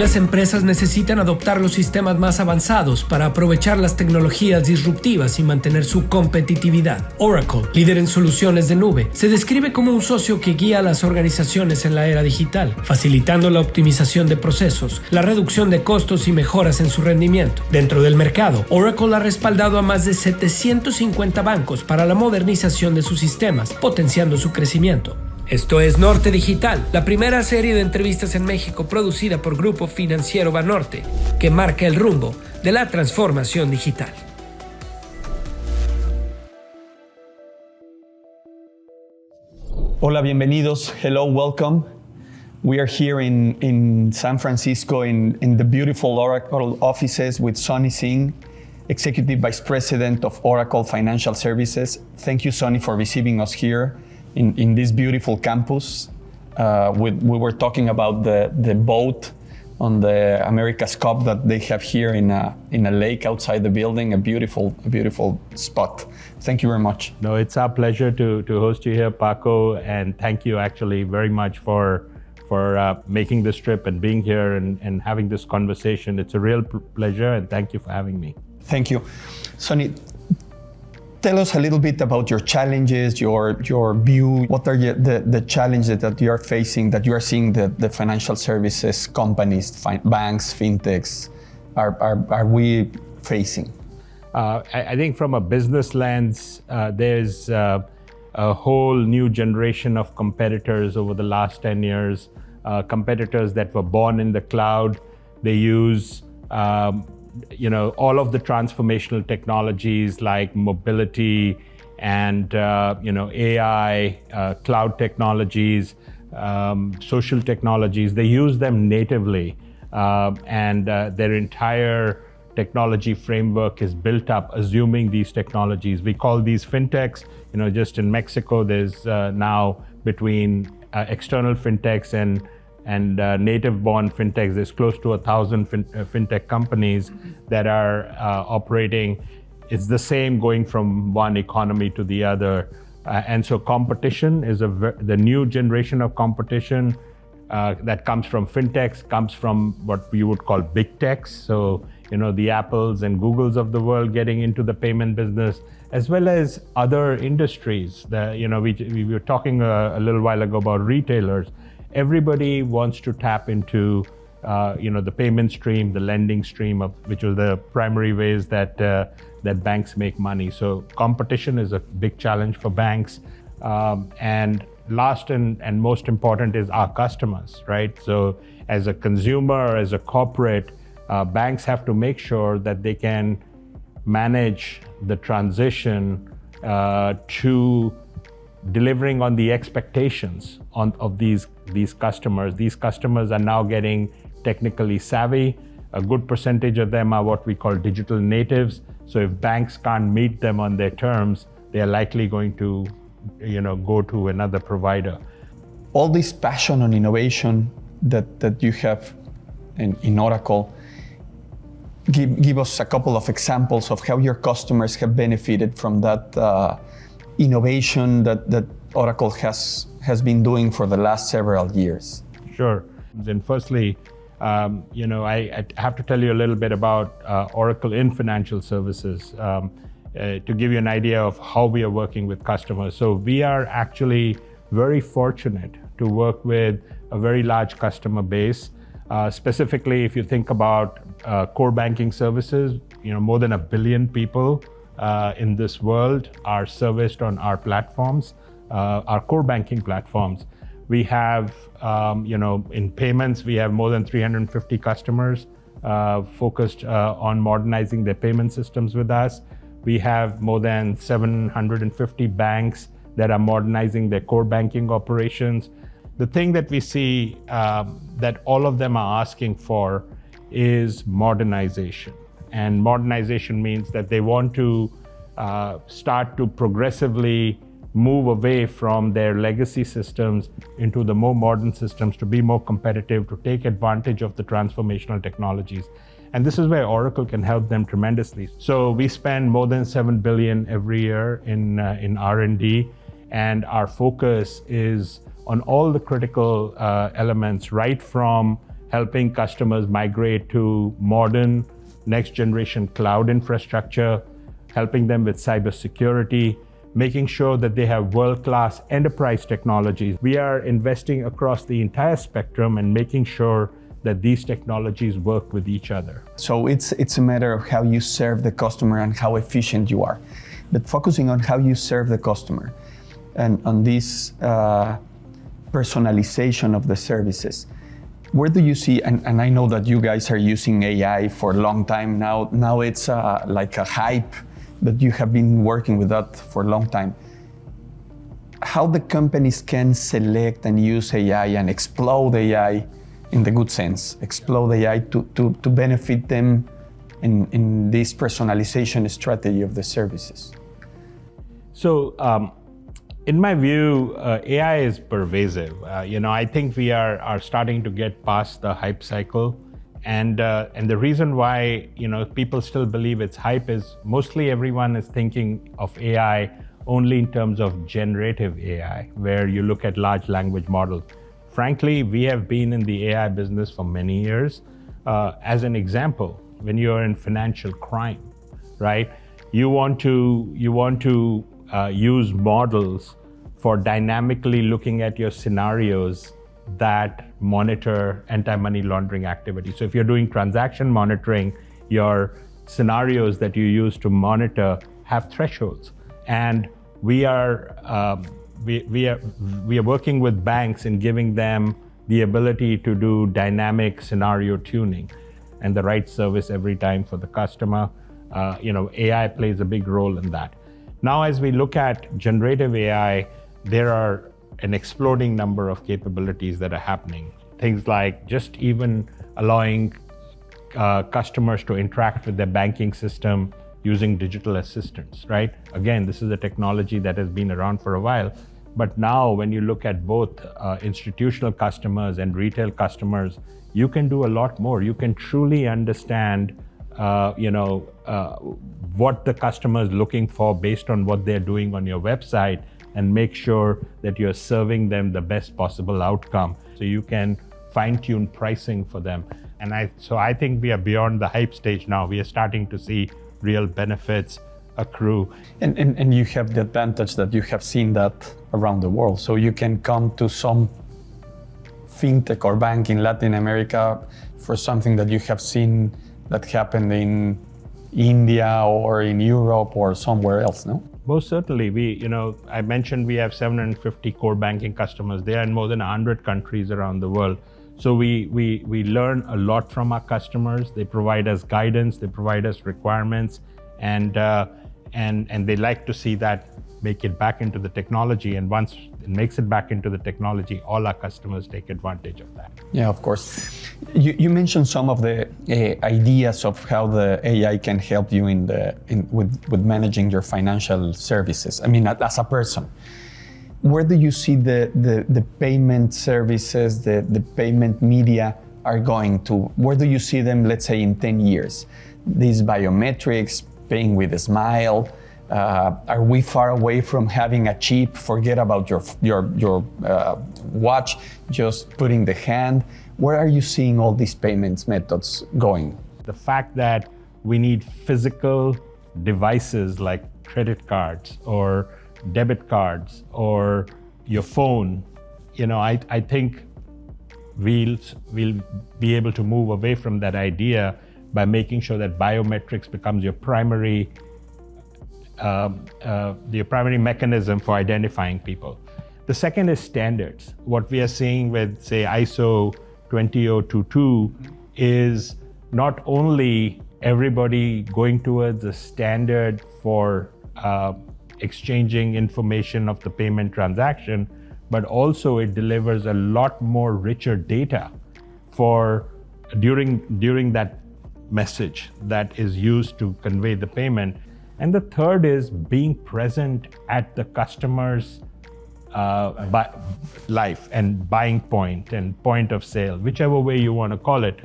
las empresas necesitan adoptar los sistemas más avanzados para aprovechar las tecnologías disruptivas y mantener su competitividad. Oracle, líder en soluciones de nube, se describe como un socio que guía a las organizaciones en la era digital, facilitando la optimización de procesos, la reducción de costos y mejoras en su rendimiento. Dentro del mercado, Oracle ha respaldado a más de 750 bancos para la modernización de sus sistemas, potenciando su crecimiento. Esto es Norte Digital, la primera serie de entrevistas en México producida por Grupo Financiero Banorte, que marca el rumbo de la transformación digital. Hola, bienvenidos. Hello, welcome. We are here in San Francisco in the beautiful Oracle offices with Sonny Singh, Executive Vice President of Oracle Financial Services. Thank you, Sonny, for receiving us here in this beautiful campus. We were talking about the boat on the America's Cup that they have here in a lake outside the building, a beautiful spot. Thank you very much. No, it's our pleasure to host you here, Paco, and thank you actually very much for making this trip and being here and having this conversation. It's a real pleasure, and thank you for having me. Thank you. Sonny, tell us a little bit about your challenges, your view. What are the challenges that you are facing, that you are seeing the financial services companies, banks, fintechs, are we facing? I think from a business lens, there's a whole new generation of competitors over the last 10 years, competitors that were born in the cloud. They use all of the transformational technologies like mobility and AI, cloud technologies, social technologies. They use them natively, and their entire technology framework is built up assuming these technologies. We call these fintechs. Just in Mexico, there's now between external fintechs and native-born fintechs, there's close to 1,000 fintech companies that are operating. It's the same going from one economy to the other. And so competition is the new generation of competition that comes from fintechs, comes from what we would call big techs. So, the Apples and Googles of the world getting into the payment business, as well as other industries. We were talking a little while ago about retailers. Everybody wants to tap into, the payment stream, the lending stream, which are the primary ways that banks make money. So competition is a big challenge for banks. And last and most important is our customers, right? So as a consumer, as a corporate, banks have to make sure that they can manage the transition to delivering on the expectations of these customers. These customers are now getting technically savvy. A good percentage of them are what we call digital natives. So if banks can't meet them on their terms, they are likely going to go to another provider. All this passion on innovation that you have in Oracle, give us a couple of examples of how your customers have benefited from that innovation that Oracle has been doing for the last several years. Sure. Then firstly, I have to tell you a little bit about Oracle in financial services to give you an idea of how we are working with customers. So we are actually very fortunate to work with a very large customer base. Specifically, if you think about core banking services, more than 1 billion people in this world are serviced on our platforms, our core banking platforms. We have, in payments, we have more than 350 customers focused on modernizing their payment systems with us. We have more than 750 banks that are modernizing their core banking operations. The thing that we see that all of them are asking for is modernization. And modernization means that they want to start to progressively move away from their legacy systems into the more modern systems to be more competitive, to take advantage of the transformational technologies. And this is where Oracle can help them tremendously. So we spend more than $7 billion every year in R&D, and our focus is on all the critical elements, right from helping customers migrate to modern next generation cloud infrastructure, helping them with cybersecurity, making sure that they have world-class enterprise technologies. We are investing across the entire spectrum and making sure that these technologies work with each other. So it's a matter of how you serve the customer and how efficient you are. But focusing on how you serve the customer and on this personalization of the services, where do you see, and I know that you guys are using AI for a long time now. Now it's like a hype, that you have been working with that for a long time. How the companies can select and use AI and explode AI in the good sense, explode AI to benefit them in this personalization strategy of the services? So, in my view, AI is pervasive. I think we are starting to get past the hype cycle. And the reason why people still believe it's hype is mostly everyone is thinking of AI only in terms of generative AI, where you look at large language models. Frankly, we have been in the AI business for many years. As an example, when you're in financial crime, right? You want to use models for dynamically looking at your scenarios that monitor anti-money laundering activity. So if you're doing transaction monitoring, your scenarios that you use to monitor have thresholds. And we are working with banks in giving them the ability to do dynamic scenario tuning and the right service every time for the customer. AI plays a big role in that. Now, as we look at generative AI, there are an exploding number of capabilities that are happening. Things like just even allowing customers to interact with their banking system using digital assistants, right? Again, this is a technology that has been around for a while, but now when you look at both institutional customers and retail customers, you can do a lot more. You can truly understand what the customer is looking for based on what they're doing on your website, and make sure that you're serving them the best possible outcome. So you can fine-tune pricing for them. And I think we are beyond the hype stage now. We are starting to see real benefits accrue. And you have the advantage that you have seen that around the world. So you can come to some fintech or bank in Latin America for something that you have seen that happened in India or in Europe or somewhere else, no? Most certainly. I mentioned we have 750 core banking customers. They are in more than 100 countries around the world. So we learn a lot from our customers. They provide us guidance, they provide us requirements, and they like to see that make it back into the technology. And once it makes it back into the technology, all our customers take advantage of that. Yeah, of course. You mentioned some of the ideas of how the AI can help you with managing your financial services. I mean, as a person, where do you see the payment services, the payment media are going to? Where do you see them, let's say, in 10 years? These biometrics, paying with a smile. Are we far away from having a chip? Forget about your watch, just putting the hand. Where are you seeing all these payments methods going? The fact that we need physical devices like credit cards or debit cards or your phone, I think we'll be able to move away from that idea by making sure that biometrics becomes your primary mechanism for identifying people. The second is standards. What we are seeing with, say, ISO 20022 is not only everybody going towards a standard for exchanging information of the payment transaction, but also it delivers a lot more richer data for during that message that is used to convey the payment. And the third is being present at the customer's life and buying point and point of sale, whichever way you want to call it.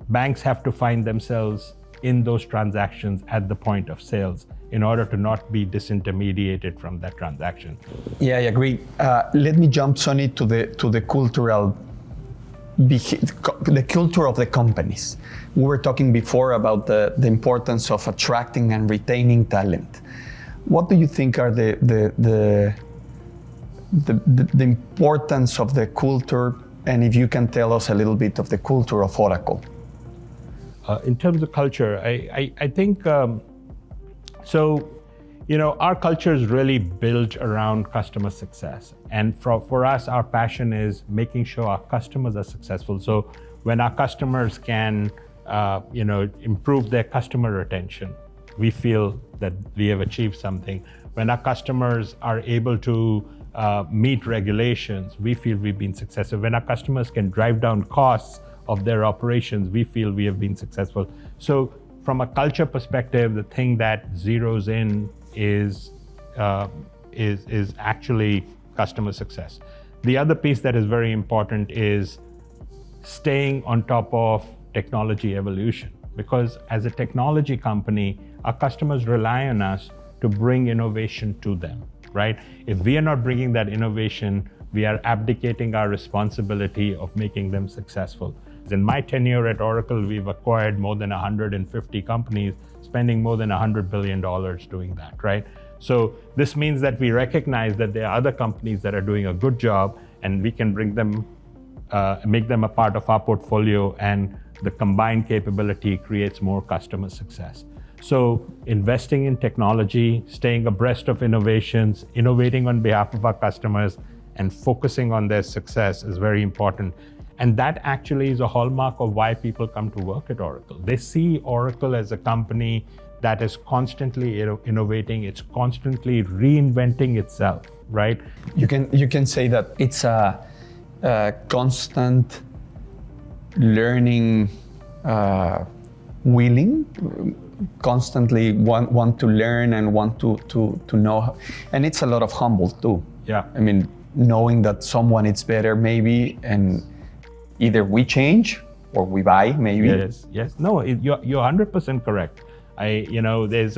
Banks have to find themselves in those transactions at the point of sales in order to not be disintermediated from that transaction. Yeah, I agree. Let me jump, Sonny, to the cultural the culture of the companies. We were talking before about the importance of attracting and retaining talent. What do you think are the importance of the culture, and if you can tell us a little bit of the culture of Oracle? In terms of culture, I think, our culture is really built around customer success. And for us, our passion is making sure our customers are successful. So when our customers can, improve their customer retention, we feel that we have achieved something. When our customers are able to meet regulations, we feel we've been successful. When our customers can drive down costs of their operations, we feel we have been successful. So from a culture perspective, the thing that zeroes in is actually customer success. The other piece that is very important is staying on top of technology evolution, because as a technology company, our customers rely on us to bring innovation to them, right? If we are not bringing that innovation, we are abdicating our responsibility of making them successful. In my tenure at Oracle, we've acquired more than 150 companies, spending more than $100 billion doing that, right? So this means that we recognize that there are other companies that are doing a good job, and we can bring them, make them a part of our portfolio, and the combined capability creates more customer success. So investing in technology, staying abreast of innovations, innovating on behalf of our customers, and focusing on their success is very important. And that actually is a hallmark of why people come to work at Oracle. They see Oracle as a company that is constantly innovating, it's constantly reinventing itself, right? You can say that it's a constant learning, willing, constantly want to learn and want to know. And it's a lot of humble too. Yeah. I mean, knowing that someone is better maybe, and either we change or we buy maybe. Yes. No, you're 100% correct. There's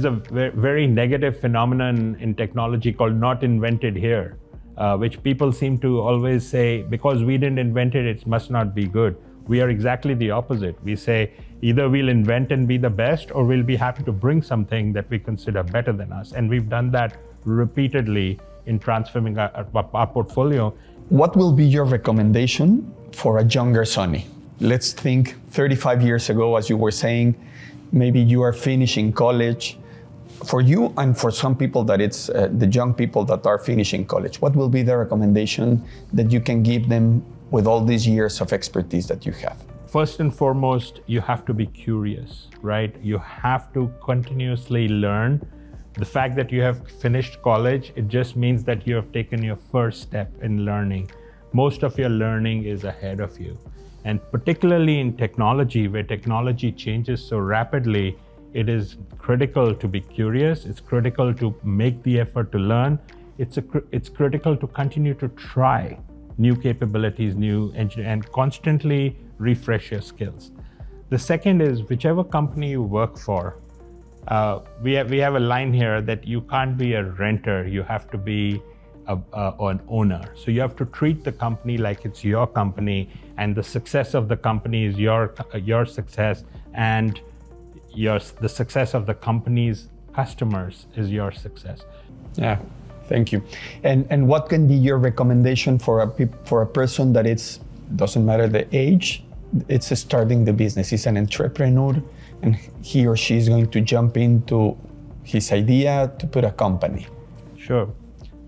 a very negative phenomenon in technology called not invented here, which people seem to always say, because we didn't invent it, it must not be good. We are exactly the opposite. We say either we'll invent and be the best, or we'll be happy to bring something that we consider better than us. And we've done that repeatedly in transforming our portfolio. What will be your recommendation for a younger Sonny? Let's think 35 years ago, as you were saying, maybe you are finishing college. For you and for some people that it's the young people that are finishing college, what will be the recommendation that you can give them with all these years of expertise that you have? First and foremost, you have to be curious, right? You have to continuously learn. The fact that you have finished college, it just means that you have taken your first step in learning. Most of your learning is ahead of you. And particularly in technology, where technology changes so rapidly, it is critical to be curious. It's critical to make the effort to learn. It's critical to continue to try new capabilities, and constantly refresh your skills. The second is, whichever company you work for, we have a line here that you can't be a renter, you have to be an owner. So you have to treat the company like it's your company, and the success of the company is your success, and the success of the company's customers is your success. Yeah, thank you. And what can be your recommendation for a person that doesn't matter the age, it's starting the business, he's an entrepreneur, and he or she is going to jump into his idea to put a company? Sure.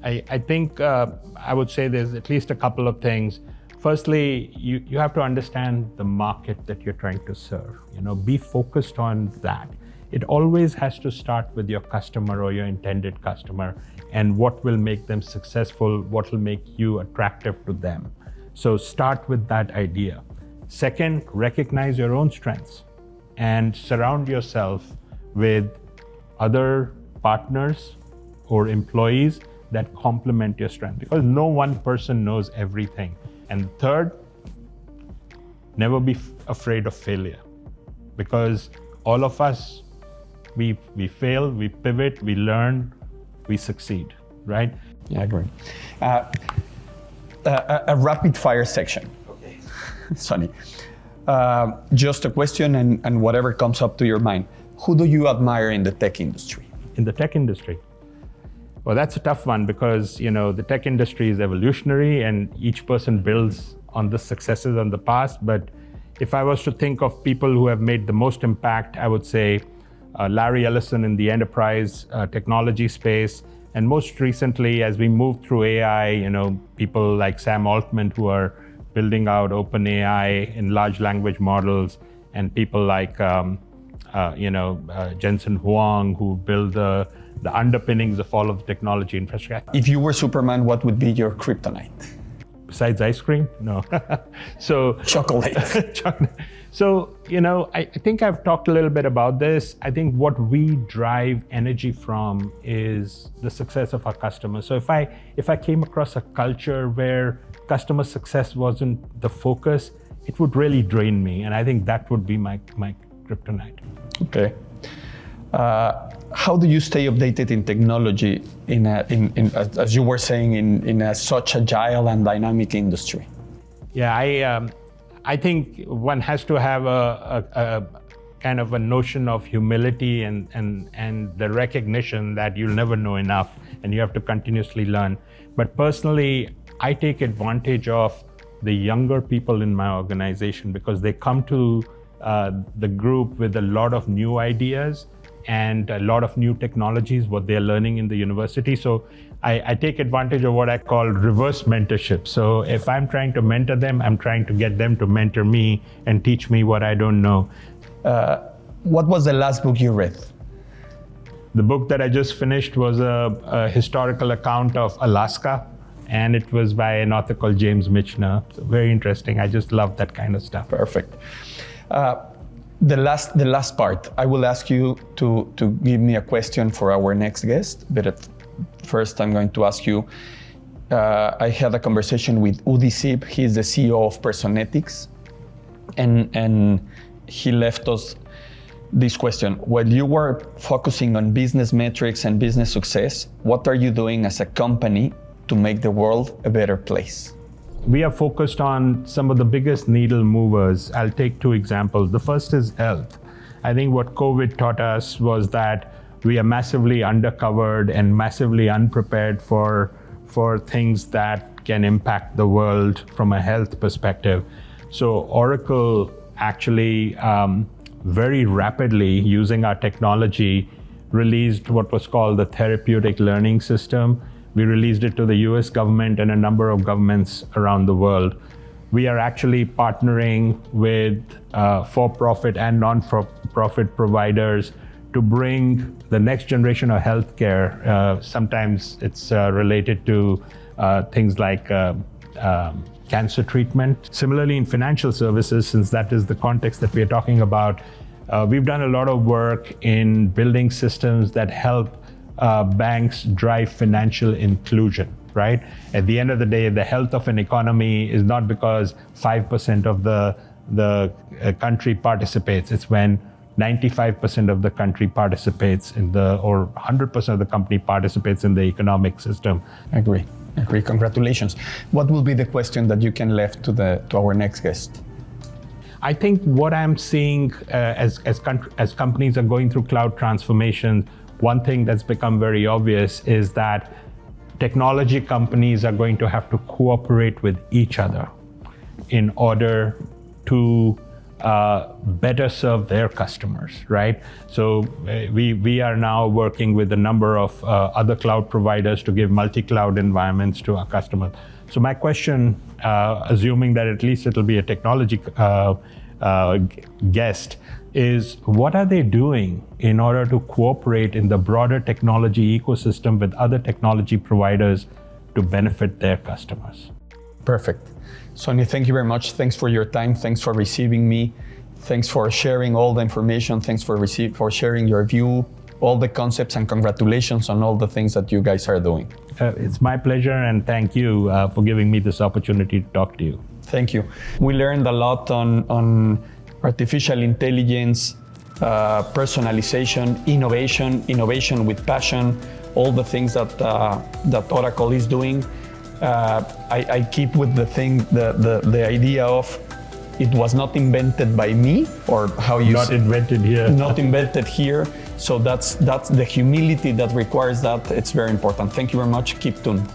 I think I would say there's at least a couple of things. Firstly, you have to understand the market that you're trying to serve. Be focused on that. It always has to start with your customer or your intended customer, and what will make them successful, what will make you attractive to them. So start with that idea. Second, recognize your own strengths and surround yourself with other partners or employees that complement your strength, because no one person knows everything. And third, never be afraid of failure, because all of us, we fail, we pivot, we learn, we succeed, right? Yeah, I agree. A rapid fire section. Okay. Sonny. Just a question and whatever comes up to your mind. Who do you admire in the tech industry? In the tech industry? Well, that's a tough one because, the tech industry is evolutionary and each person builds on the successes on the past. But if I was to think of people who have made the most impact, I would say Larry Ellison in the enterprise technology space. And most recently, as we move through AI, people like Sam Altman who are building out OpenAI in large language models, and people like Jensen Huang who build the underpinnings of all of the technology infrastructure. If you were Superman, what would be your kryptonite? Besides ice cream? No. So chocolate. So, I think I've talked a little bit about this. I think what we drive energy from is the success of our customers. So if I came across a culture where customer success wasn't the focus, it would really drain me. And I think that would be my kryptonite. Okay. How do you stay updated in technology in as you were saying, in such agile and dynamic industry? Yeah, I think one has to have a kind of a notion of humility and the recognition that you'll never know enough and you have to continuously learn. But personally, I take advantage of the younger people in my organization because they come to the group with a lot of new ideas and a lot of new technologies, what they're learning in the university. So I take advantage of what I call reverse mentorship. So if I'm trying to mentor them, I'm trying to get them to mentor me and teach me what I don't know. What was the last book you read? The book that I just finished was a historical account of Alaska, and it was by an author called James Michener. So very interesting. I just love that kind of stuff. Perfect. The last part, I will ask you to give me a question for our next guest, but first I'm going to ask you, I had a conversation with Udi Sib, he's the CEO of Personetics, and he left us this question. While you were focusing on business metrics and business success, what are you doing as a company to make the world a better place? We are focused on some of the biggest needle movers. I'll take two examples. The first is health. I think what COVID taught us was that we are massively undercovered and massively unprepared for things that can impact the world from a health perspective. So Oracle actually very rapidly, using our technology, released what was called the therapeutic learning system. We released it to the US government and a number of governments around the world. We are actually partnering with for-profit and non-for-profit providers to bring the next generation of healthcare. Sometimes it's related to things like cancer treatment. Similarly, in financial services, since that is the context that we are talking about, we've done a lot of work in building systems that help banks drive financial inclusion, right? At the end of the day, the health of an economy is not because 5% of the country participates. It's when 95% of the country participates or 100% of the company participates in the economic system. Agree. Congratulations. What will be the question that you can leave to our next guest? I think what I'm seeing as companies are going through cloud transformations, one thing that's become very obvious is that technology companies are going to have to cooperate with each other in order to better serve their customers, right? So we are now working with a number of other cloud providers to give multi-cloud environments to our customers. So my question, assuming that at least it'll be a technology guest, is what are they doing in order to cooperate in the broader technology ecosystem with other technology providers to benefit their customers? Perfect. Sonny, thank you very much. Thanks for your time. Thanks for receiving me. Thanks for sharing all the information. Thanks for sharing your view, all the concepts, and congratulations on all the things that you guys are doing. It's my pleasure, and thank you for giving me this opportunity to talk to you. Thank you. We learned a lot on artificial intelligence, personalization, innovation with passion, all the things that Oracle is doing. I keep with the idea of it was not invented by me, or how you Not say, invented here. not invented here. So that's the humility that requires that. It's very important. Thank you very much. Keep tuned.